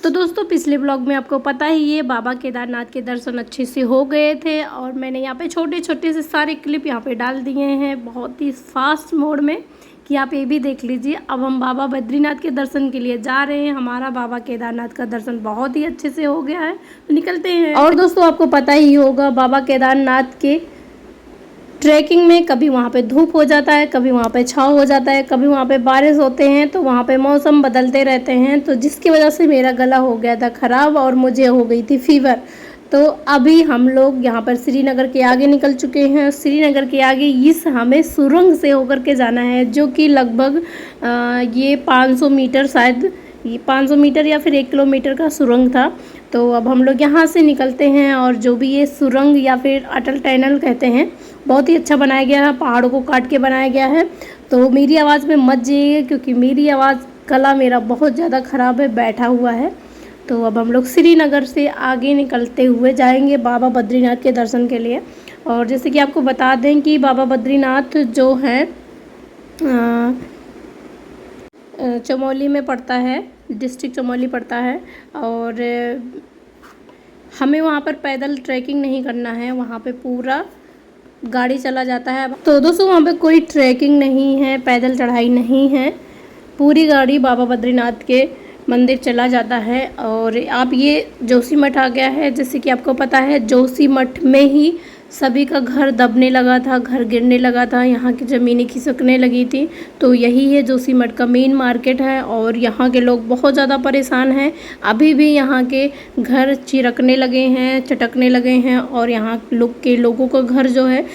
तो दोस्तों पिछले ब्लॉग में आपको पता ही है बाबा केदारनाथ के दर्शन अच्छे से हो गए थे और मैंने यहाँ पे छोटे छोटे से सारे क्लिप यहाँ पे डाल दिए हैं बहुत ही फास्ट मोड में कि आप ये भी देख लीजिए। अब हम बाबा बद्रीनाथ के दर्शन के लिए जा रहे हैं। हमारा बाबा केदारनाथ का दर्शन बहुत ही अच्छे से हो गया है, तो निकलते हैं। और दोस्तों आपको पता ही होगा बाबा केदारनाथ के ट्रैकिंग में कभी वहाँ पे धूप हो जाता है, कभी वहाँ पे छाँव हो जाता है, कभी वहाँ पे बारिश होते हैं, तो वहाँ पे मौसम बदलते रहते हैं, तो जिसकी वजह से मेरा गला हो गया था ख़राब और मुझे हो गई थी फीवर। तो अभी हम लोग यहाँ पर श्रीनगर के आगे निकल चुके हैं। श्रीनगर के आगे इस हमें सुरंग से होकर के जाना है, जो कि लगभग ये 500 मीटर, शायद ये 500 मीटर या फिर 1 किलोमीटर का सुरंग था। तो अब हम लोग यहाँ से निकलते हैं और जो भी ये सुरंग या फिर अटल टनल कहते हैं, बहुत ही अच्छा बनाया गया है, पहाड़ों को काट के बनाया गया है। तो मेरी आवाज़ में मत जाइए क्योंकि मेरी आवाज़ गला मेरा बहुत ज़्यादा ख़राब है, बैठा हुआ है। तो अब हम लोग श्रीनगर से आगे निकलते हुए जाएंगे बाबा बद्रीनाथ के दर्शन के लिए। और जैसे कि आपको बता दें कि बाबा बद्रीनाथ जो है चमोली में पड़ता है, डिस्ट्रिक्ट चमोली पड़ता है। और हमें वहाँ पर पैदल ट्रैकिंग नहीं करना है, वहाँ पे पूरा गाड़ी चला जाता है। तो दोस्तों वहाँ पे कोई ट्रैकिंग नहीं है, पैदल चढ़ाई नहीं है, पूरी गाड़ी बाबा बद्रीनाथ के मंदिर चला जाता है। और आप ये जोशीमठ आ गया है, जैसे कि आपको पता है जोशीमठ में ही सभी का घर दबने लगा था, घर गिरने लगा था, यहाँ की ज़मीनें खिसकने लगी थी। तो यही है जोशीमठ का मेन मार्केट है और यहाँ के लोग बहुत ज़्यादा परेशान हैं। अभी भी यहाँ के घर चिरकने लगे हैं, चटकने लगे हैं और यहाँ लोगों का घर जो है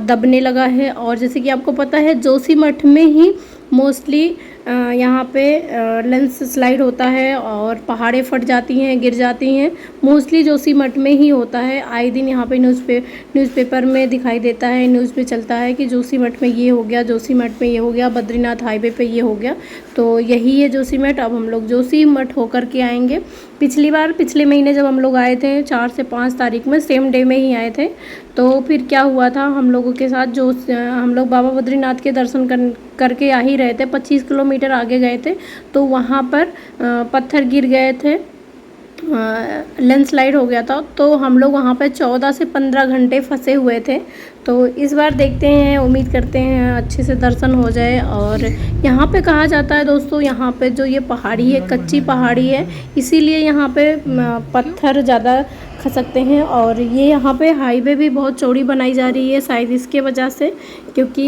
दबने लगा है। और जैसे कि आपको पता है जोशीमठ में ही मोस्टली यहाँ पे लैंडस्लाइड होता है और पहाड़ें फट जाती हैं, गिर जाती हैं, मोस्टली जोशीमठ में ही होता है। आए दिन यहाँ पे न्यूज़पेपर में दिखाई देता है, न्यूज़ पे चलता है कि जोशीमठ में ये हो गया, जोशीमठ में ये हो गया, बद्रीनाथ हाईवे पे ये हो गया। तो यही है जोशीमठ। अब हम लोग जोशीमठ होकर के आएंगे। पिछले महीने जब हम लोग आए थे 4 से 5 तारीख में, सेम डे में ही आए थे। तो फिर क्या हुआ था हम लोगों के साथ, जो हम लोग बाबा बद्रीनाथ के दर्शन करके आ ही रहे थे, 25 किलोमीटर आगे गए थे, तो वहाँ पर पत्थर गिर गए थे, लैंडस्लाइड हो गया था। तो हम लोग वहाँ पर 14 से 15 घंटे फंसे हुए थे। तो इस बार देखते हैं, उम्मीद करते हैं अच्छे से दर्शन हो जाए। और यहाँ पे कहा जाता है दोस्तों, यहाँ पे जो ये पहाड़ी है कच्ची पहाड़ी है, इसीलिए यहाँ पे पत्थर ज़्यादा खसकते हैं। और ये यहाँ पे हाईवे भी बहुत चौड़ी बनाई जा रही है, शायद इसके वजह से, क्योंकि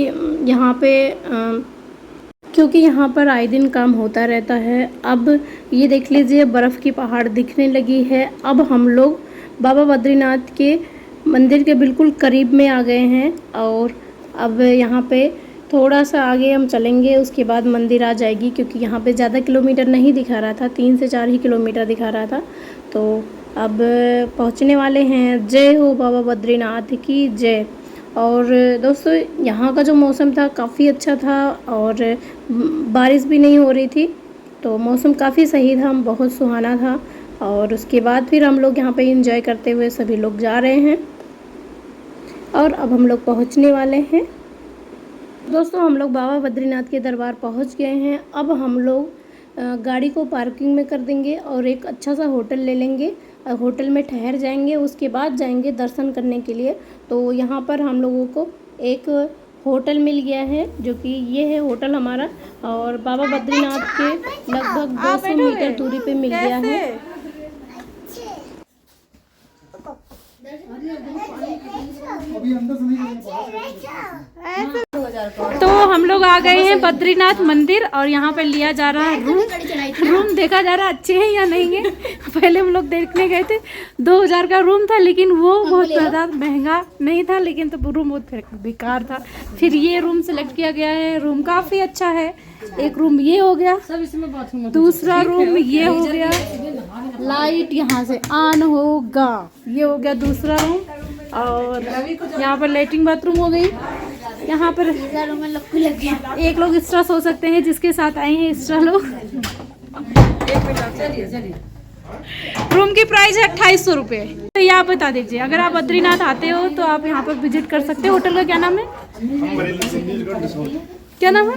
यहाँ पर आए दिन काम होता रहता है। अब ये देख लीजिए बर्फ़ की पहाड़ दिखने लगी है। अब हम लोग बाबा बद्रीनाथ के मंदिर के बिल्कुल करीब में आ गए हैं और अब यहाँ पे थोड़ा सा आगे हम चलेंगे, उसके बाद मंदिर आ जाएगी, क्योंकि यहाँ पे ज़्यादा किलोमीटर नहीं दिखा रहा था, 3 से 4 ही किलोमीटर दिखा रहा था। तो अब पहुँचने वाले हैं। जय हो बाबा बद्रीनाथ की जय। और दोस्तों यहाँ का जो मौसम था काफ़ी अच्छा था और बारिश भी नहीं हो रही थी, तो मौसम काफ़ी सही था, बहुत सुहाना था। और उसके बाद फिर हम लोग यहाँ पे एंजॉय करते हुए सभी लोग जा रहे हैं और अब हम लोग पहुँचने वाले हैं। दोस्तों हम लोग बाबा बद्रीनाथ के दरबार पहुँच गए हैं। अब हम लोग गाड़ी को पार्किंग में कर देंगे और एक अच्छा सा होटल ले लेंगे, होटल में ठहर जाएंगे, उसके बाद जाएंगे दर्शन करने के लिए। तो यहाँ पर हम लोगों को एक होटल मिल गया है, जो कि ये है होटल हमारा, और बाबा बद्रीनाथ के लगभग 200 मीटर दूरी पे मिल गया है। तो हम लोग आ गए हैं बद्रीनाथ मंदिर और यहाँ पर लिया जा रहा है रूम देखा जा रहा है अच्छे हैं या नहीं है। पहले हम लोग देखने गए थे, 2000 का रूम था, लेकिन वो बहुत ज़्यादा महंगा नहीं था, लेकिन तो रूम बहुत बेकार था। फिर ये रूम सेलेक्ट किया गया है, रूम काफ़ी अच्छा है। एक रूम ये हो गया, दूसरा रूम ये हो गया, लाइट यहाँ से ऑन होगा, ये हो गया दूसरा रूम। और यहाँ पर लेटरिन बाथरूम हो गई। यहाँ पर एक लोग एक्स्ट्रा सो सकते हैं, जिसके साथ आए हैं एक्स्ट्रा लोग। रूम की प्राइस है 2800 रुपये। तो ये आप बता दीजिए, अगर आप बद्रीनाथ आते हो तो आप यहाँ पर विजिट कर सकते हो। होटल का क्या नाम है? क्या नाम है?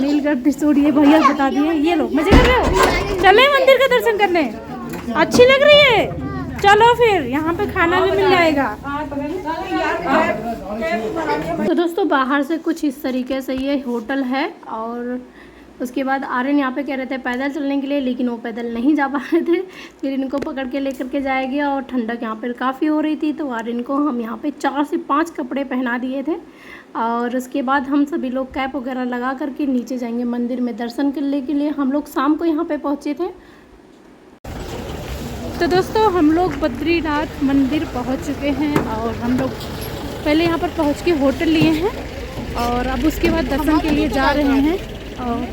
नीलगढ़ रिसोर्ट। ये भैया बता दिए। ये लोग मजे कर रहे हो? चले मंदिर का दर्शन करने, अच्छी लग रही है। चलो फिर, यहाँ पे खाना भी मिल जाएगा। तो दोस्तों बाहर से कुछ इस तरीके से ये होटल है। और उसके बाद आर्यन यहाँ पे कह रहे थे पैदल चलने के लिए, लेकिन वो पैदल नहीं जा पा रहे थे। फिर इनको पकड़ के लेकर के जाएंगे। और ठंडक यहाँ पर काफ़ी हो रही थी, तो आर्यन को हम यहाँ पे 4 से 5 कपड़े पहना दिए थे। और उसके बाद हम सभी लोग कैप वगैरह लगा करके नीचे जाएंगे मंदिर में दर्शन करने के लिए। हम लोग शाम को यहाँ पे पहुँचे थे। तो दोस्तों हम लोग बद्रीनाथ मंदिर पहुंच चुके हैं और हम लोग पहले यहाँ पर पहुंच के होटल लिए हैं और अब उसके बाद दर्शन के लिए जा रहे हैं। और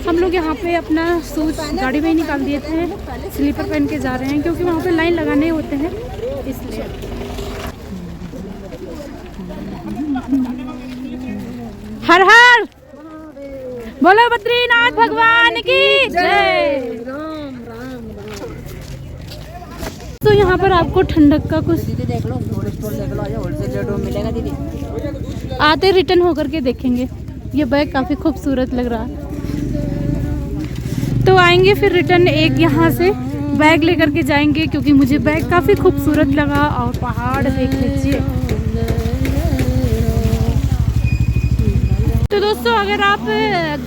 हम लोग यहाँ पे अपना शूज गाड़ी में ही निकाल दिए थे, स्लीपर पहन के जा रहे हैं क्योंकि वहाँ पे लाइन लगाने होते हैं इसलिए। हर हर बोलो बद्रीनाथ भगवान की जय। तो यहाँ पर आपको ठंडक का कुछ देख लो, होलसेल रेट में मिलेगा दीदी। आते रिटर्न होकर के देखेंगे। ये बैग काफ़ी खूबसूरत लग रहा है, तो आएंगे फिर रिटर्न एक यहाँ से बैग लेकर के जाएंगे क्योंकि मुझे बैग काफ़ी खूबसूरत लगा। और पहाड़ देख लीजिए। तो दोस्तों अगर आप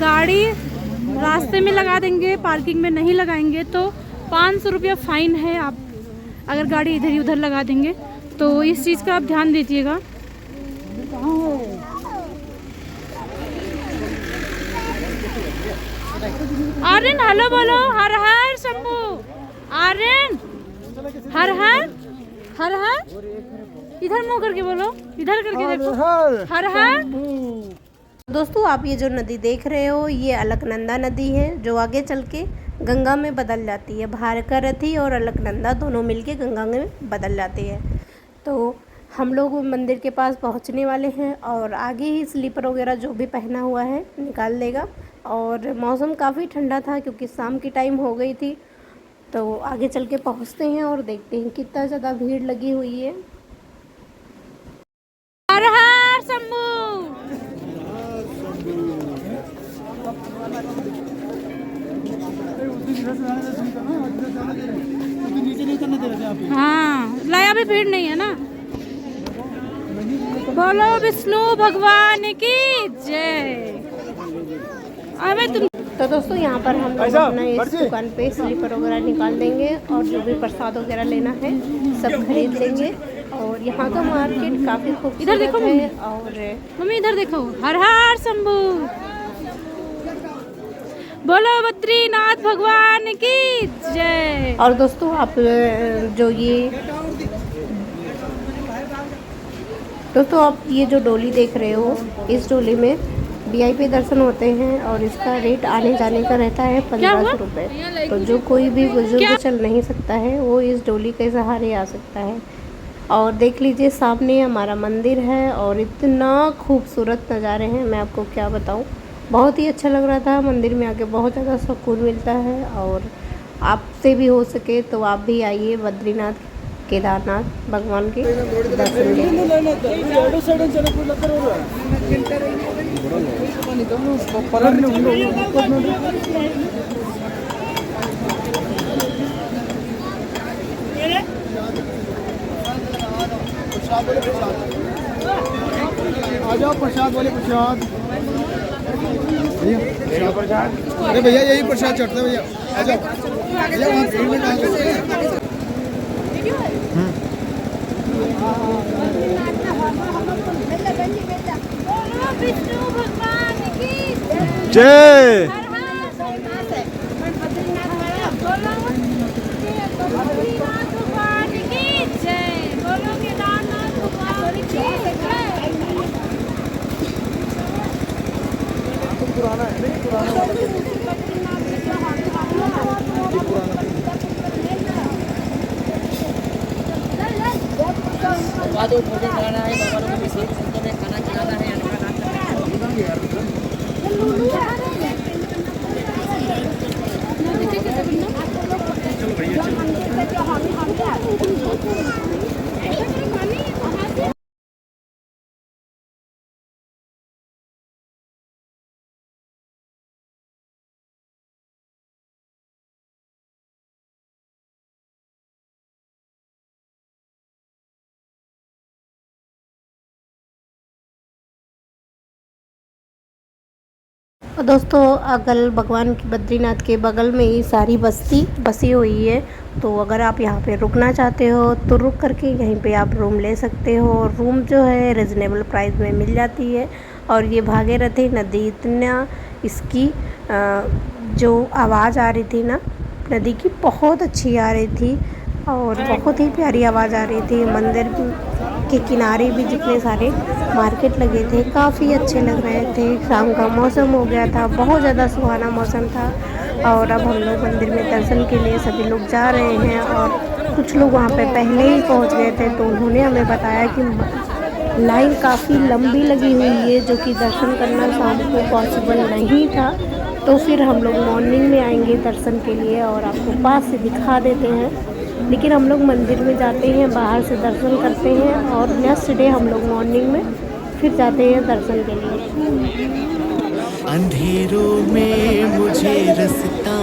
गाड़ी रास्ते में लगा देंगे, पार्किंग में नहीं लगाएंगे तो 500 रुपया फ़ाइन है। आप अगर गाड़ी इधर ही उधर लगा देंगे तो इस चीज़ का आप ध्यान दीजिएगा। आर्यन हेलो बोलो, हर हर शंभू। आर्यन हर हर हर हर, इधर मुंह करके बोलो, इधर करके देखो, हर हर। दोस्तों आप ये जो नदी देख रहे हो ये अलकनंदा नदी है, जो आगे चल के गंगा में बदल जाती है। भारकारथी और अलकनंदा दोनों मिलके गंगा में बदल जाती है। तो हम लोग मंदिर के पास पहुंचने वाले हैं और आगे ही स्लीपर वगैरह जो भी पहना हुआ है निकाल देगा। और मौसम काफ़ी ठंडा था क्योंकि शाम की टाइम हो गई थी। तो आगे चल के पहुँचते हैं और देखते हैं कितना ज़्यादा भीड़ लगी हुई है। हर हर शंभू। हाँ लाया भी भीड़ नहीं है ना। बोलो विष्णु भगवान की जय। अबे तुम तो दोस्तों यहाँ पर हम लोग अपना इस दुकान पे स्लीपर वगैरह निकाल देंगे और जो भी प्रसाद वगैरह लेना है सब खरीद लेंगे। और यहाँ का मार्केट काफ़ी खूबसूरत है। और मम्मी इधर देखो, हर हर शंभू। बोलो बद्रीनाथ भगवान की जय। और दोस्तों आप जो ये जो डोली देख रहे हो, इस डोली में VIP दर्शन होते हैं और इसका रेट आने जाने का रहता है 1500 रुपये। तो जो कोई भी बुजुर्ग चल नहीं सकता है वो इस डोली के सहारे आ सकता है। और देख लीजिए सामने हमारा मंदिर है और इतना खूबसूरत नज़ारे हैं, मैं आपको क्या बताऊं। बहुत ही अच्छा लग रहा था मंदिर में आके, बहुत ज़्यादा सुकून मिलता है। और आपसे भी हो सके तो आप भी आइए बद्रीनाथ केदारनाथ भगवान के दर्शन के लिए। आ जाओ प्रसाद वाले प्रसाद। अरे भैया यही प्रसाद चढ़ता है भैया, आ जाओ भैया वहाँ भीड़ में विष्णु भगवान की जय। पुराना है नहीं, खाना खिलाना है। और दोस्तों अगल भगवान की बद्रीनाथ के बगल में ही सारी बस्ती बसी हुई है। तो अगर आप यहाँ पे रुकना चाहते हो तो रुक करके यहीं पे आप रूम ले सकते हो। और रूम जो है रिजनेबल प्राइस में मिल जाती है। और ये भागीरथी नदी इतना इसकी जो आवाज़ आ रही थी ना नदी की बहुत अच्छी आ रही थी और बहुत ही प्यारी आवाज़ आ रही थी। मंदिर के किनारे भी जितने सारे मार्केट लगे थे काफ़ी अच्छे लग रहे थे। शाम का मौसम हो गया था, बहुत ज़्यादा सुहाना मौसम था। और अब हम लोग मंदिर में दर्शन के लिए सभी लोग जा रहे हैं। और कुछ लोग वहाँ पे पहले ही पहुँच गए थे तो उन्होंने हमें बताया कि लाइन काफ़ी लंबी लगी हुई है, जो कि दर्शन करना शाम को पॉसिबल नहीं था। तो फिर हम लोग मॉर्निंग में आएंगे दर्शन के लिए और आपको पास से दिखा देते हैं। लेकिन हम लोग मंदिर में जाते हैं, बाहर से दर्शन करते हैं और नेक्स्ट डे हम लोग मॉर्निंग में फिर जाते हैं दर्शन के लिए। अंधेरों में मुझे रास्ता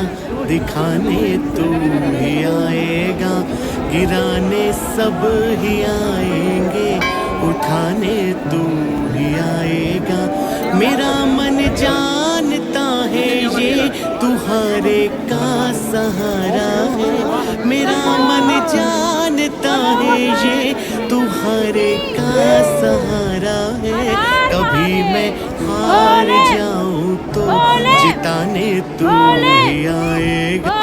दिखाने तू ही आएगा, गिराने सब ही आएंगे, उठाने तू ही आएगा। मेरा मन जानता है ये तुम्हारे का सहारा है, मेरा मन जानता है ये तुम्हारे का सहारा है। कभी मैं हार जाऊं तो जिताने तू ही आएगा।